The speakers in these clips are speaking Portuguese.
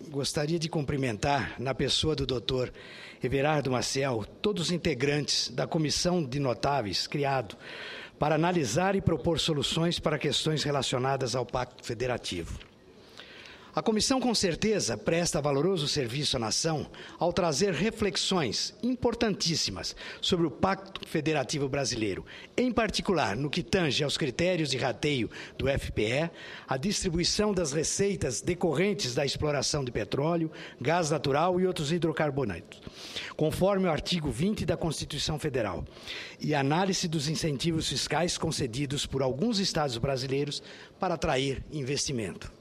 gostaria de cumprimentar, na pessoa do Dr. Everardo Maciel, todos os integrantes da Comissão de Notáveis criado para analisar e propor soluções para questões relacionadas ao Pacto Federativo. A comissão, com certeza, presta valoroso serviço à nação ao trazer reflexões importantíssimas sobre o Pacto Federativo Brasileiro, em particular no que tange aos critérios de rateio do FPE, a distribuição das receitas decorrentes da exploração de petróleo, gás natural e outros hidrocarbonetos, conforme o artigo 20 da Constituição Federal, e a análise dos incentivos fiscais concedidos por alguns estados brasileiros para atrair investimento.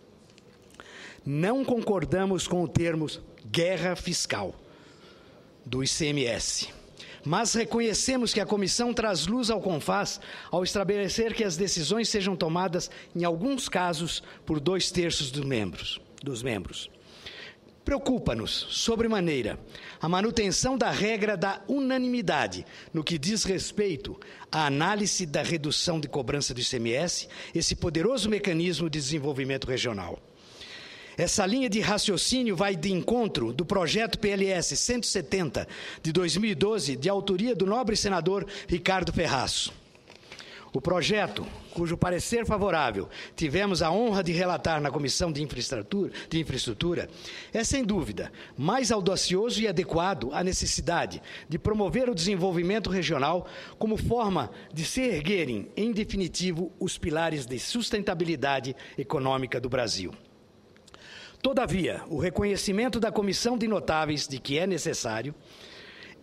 Não concordamos com o termo guerra fiscal do ICMS, mas reconhecemos que a comissão traz luz ao CONFAS ao estabelecer que as decisões sejam tomadas, em alguns casos, por 2/3 dos membros. Preocupa-nos, sobremaneira, a manutenção da regra da unanimidade no que diz respeito à análise da redução de cobrança do ICMS, esse poderoso mecanismo de desenvolvimento regional. Essa linha de raciocínio vai de encontro do projeto PLS 170 de 2012, de autoria do nobre senador Ricardo Ferraz. O projeto, cujo parecer favorável tivemos a honra de relatar na Comissão de Infraestrutura, é, sem dúvida, mais audacioso e adequado à necessidade de promover o desenvolvimento regional como forma de se erguerem, em definitivo, os pilares de sustentabilidade econômica do Brasil. Todavia, o reconhecimento da Comissão de Notáveis de que é necessário,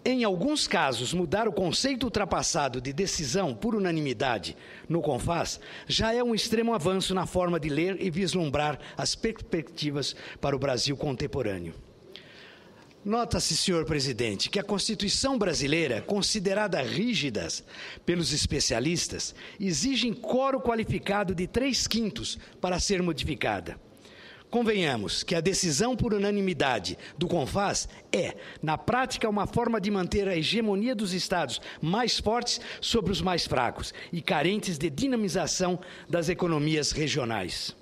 em alguns casos, mudar o conceito ultrapassado de decisão por unanimidade no CONFAS, já é um extremo avanço na forma de ler e vislumbrar as perspectivas para o Brasil contemporâneo. Nota-se, senhor presidente, que a Constituição brasileira, considerada rígida pelos especialistas, exige quórum qualificado de 3/5 para ser modificada. Convenhamos que a decisão por unanimidade do CONFAS é, na prática, uma forma de manter a hegemonia dos estados mais fortes sobre os mais fracos e carentes de dinamização das economias regionais.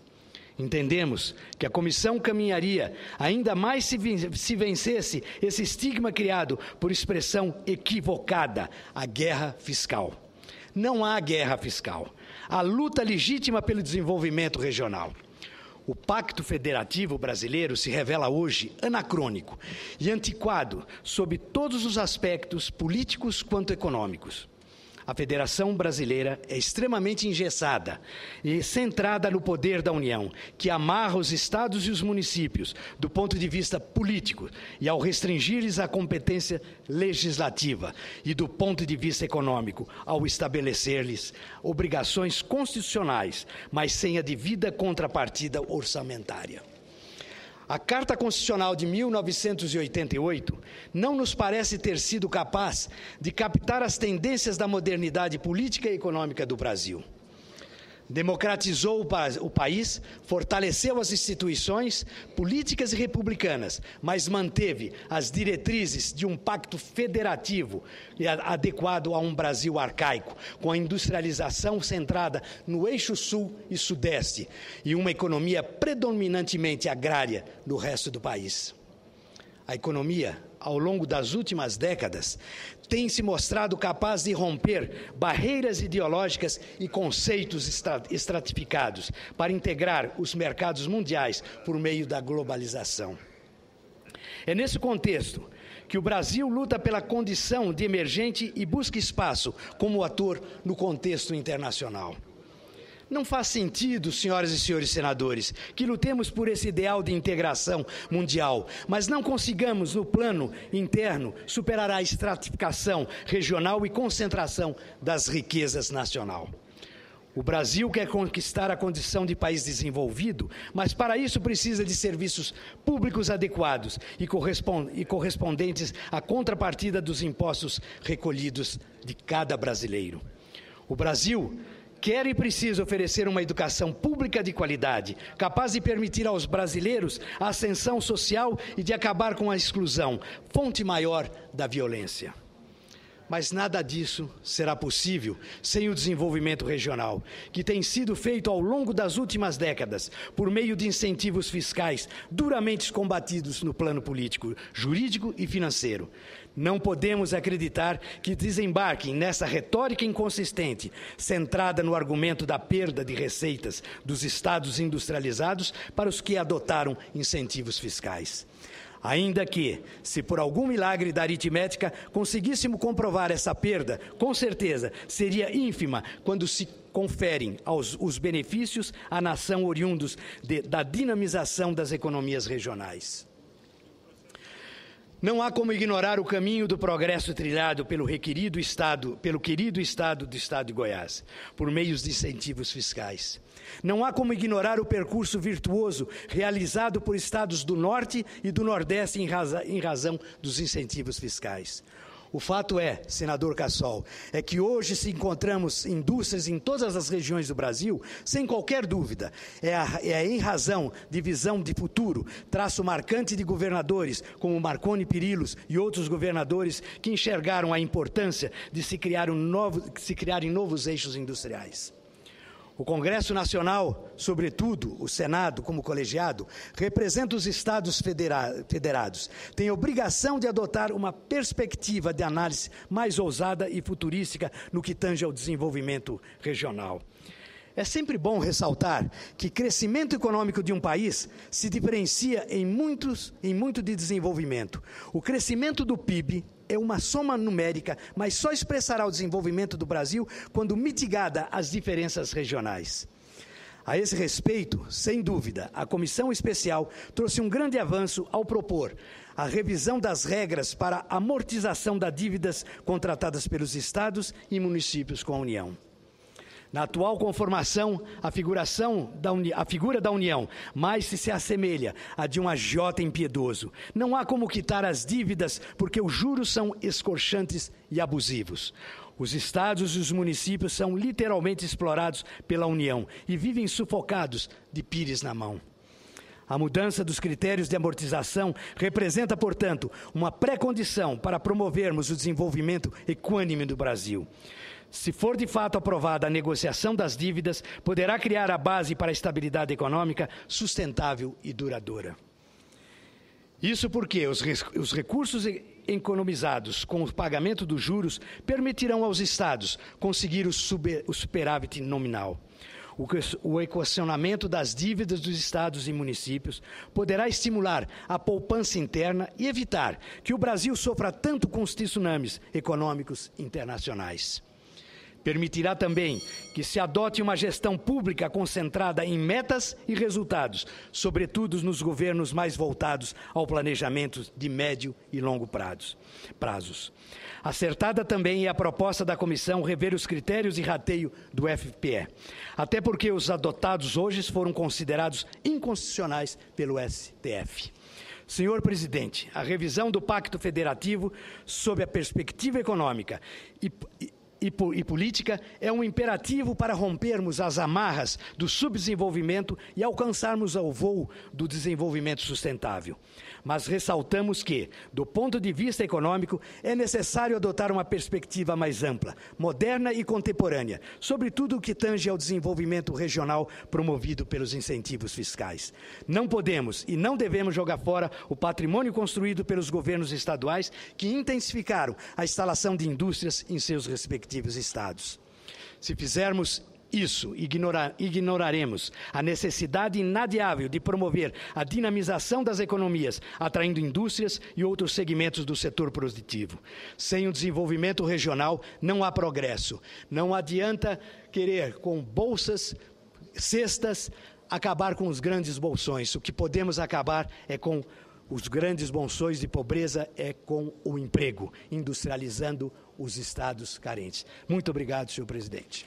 Entendemos que a comissão caminharia ainda mais se vencesse esse estigma criado por expressão equivocada, a guerra fiscal. Não há guerra fiscal. Há luta legítima pelo desenvolvimento regional. O Pacto Federativo Brasileiro se revela hoje anacrônico e antiquado sob todos os aspectos políticos quanto econômicos. A Federação Brasileira é extremamente engessada e centrada no poder da União, que amarra os estados e os municípios do ponto de vista político e ao restringir-lhes a competência legislativa e do ponto de vista econômico, ao estabelecer-lhes obrigações constitucionais, mas sem a devida contrapartida orçamentária. A Carta Constitucional de 1988 não nos parece ter sido capaz de captar as tendências da modernidade política e econômica do Brasil. Democratizou o país, fortaleceu as instituições políticas e republicanas, mas manteve as diretrizes de um pacto federativo adequado a um Brasil arcaico, com a industrialização centrada no eixo sul e sudeste e uma economia predominantemente agrária no resto do país. A economia, ao longo das últimas décadas, tem se mostrado capaz de romper barreiras ideológicas e conceitos estratificados para integrar os mercados mundiais por meio da globalização. É nesse contexto que o Brasil luta pela condição de emergente e busca espaço como ator no contexto internacional. Não faz sentido, senhoras e senhores senadores, que lutemos por esse ideal de integração mundial, mas não consigamos, no plano interno, superar a estratificação regional e concentração das riquezas nacional. O Brasil quer conquistar a condição de país desenvolvido, mas para isso precisa de serviços públicos adequados e correspondentes à contrapartida dos impostos recolhidos de cada brasileiro. O Brasil quer e precisa oferecer uma educação pública de qualidade, capaz de permitir aos brasileiros a ascensão social e de acabar com a exclusão, fonte maior da violência. Mas nada disso será possível sem o desenvolvimento regional, que tem sido feito ao longo das últimas décadas, por meio de incentivos fiscais duramente combatidos no plano político, jurídico e financeiro. Não podemos acreditar que desembarquem nessa retórica inconsistente, centrada no argumento da perda de receitas dos estados industrializados para os que adotaram incentivos fiscais. Ainda que, se por algum milagre da aritmética conseguíssemos comprovar essa perda, com certeza seria ínfima quando se conferem os benefícios à nação oriundos da dinamização das economias regionais. Não há como ignorar o caminho do progresso trilhado pelo querido Estado do Estado de Goiás, por meios de incentivos fiscais. Não há como ignorar o percurso virtuoso realizado por estados do Norte e do Nordeste em razão dos incentivos fiscais. O fato é, senador Cassol, é que hoje se encontramos indústrias em todas as regiões do Brasil, sem qualquer dúvida. É em razão de visão de futuro, traço marcante de governadores como Marconi Perillos e outros governadores que enxergaram a importância de se criarem novos eixos industriais. O Congresso Nacional, sobretudo o Senado como colegiado, representa os Estados federados. Tem a obrigação de adotar uma perspectiva de análise mais ousada e futurística no que tange ao desenvolvimento regional. É sempre bom ressaltar que crescimento econômico de um país se diferencia em muito de desenvolvimento. O crescimento do PIB é uma soma numérica, mas só expressará o desenvolvimento do Brasil quando mitigada as diferenças regionais. A esse respeito, sem dúvida, a Comissão Especial trouxe um grande avanço ao propor a revisão das regras para a amortização das dívidas contratadas pelos estados e municípios com a União. Na atual conformação, a figura da União mais se assemelha à de um agiota impiedoso. Não há como quitar as dívidas porque os juros são escorchantes e abusivos. Os estados e os municípios são literalmente explorados pela União e vivem sufocados de pires na mão. A mudança dos critérios de amortização representa, portanto, uma pré-condição para promovermos o desenvolvimento equânime do Brasil. Se for de fato aprovada a negociação das dívidas, poderá criar a base para a estabilidade econômica sustentável e duradoura. Isso porque os recursos economizados com o pagamento dos juros permitirão aos estados conseguir o superávit nominal. O equacionamento das dívidas dos estados e municípios poderá estimular a poupança interna e evitar que o Brasil sofra tanto com os tsunamis econômicos internacionais. Permitirá também que se adote uma gestão pública concentrada em metas e resultados, sobretudo nos governos mais voltados ao planejamento de médio e longo prazos. Acertada também é a proposta da comissão rever os critérios de rateio do FPE, até porque os adotados hoje foram considerados inconstitucionais pelo STF. Senhor Presidente, a revisão do Pacto Federativo sob a perspectiva econômica e política é um imperativo para rompermos as amarras do subdesenvolvimento e alcançarmos o voo do desenvolvimento sustentável. Mas ressaltamos que, do ponto de vista econômico, é necessário adotar uma perspectiva mais ampla, moderna e contemporânea, sobretudo o que tange ao desenvolvimento regional promovido pelos incentivos fiscais. Não podemos e não devemos jogar fora o patrimônio construído pelos governos estaduais que intensificaram a instalação de indústrias em seus respectivos estados. Se fizermos isso, ignoraremos a necessidade inadiável de promover a dinamização das economias, atraindo indústrias e outros segmentos do setor produtivo. Sem o desenvolvimento regional, não há progresso. Não adianta querer, com bolsas, cestas, acabar com os grandes bolsões. O que podemos acabar é com os grandes bolsões de pobreza, é com o emprego, industrializando os estados carentes. Muito obrigado, senhor presidente.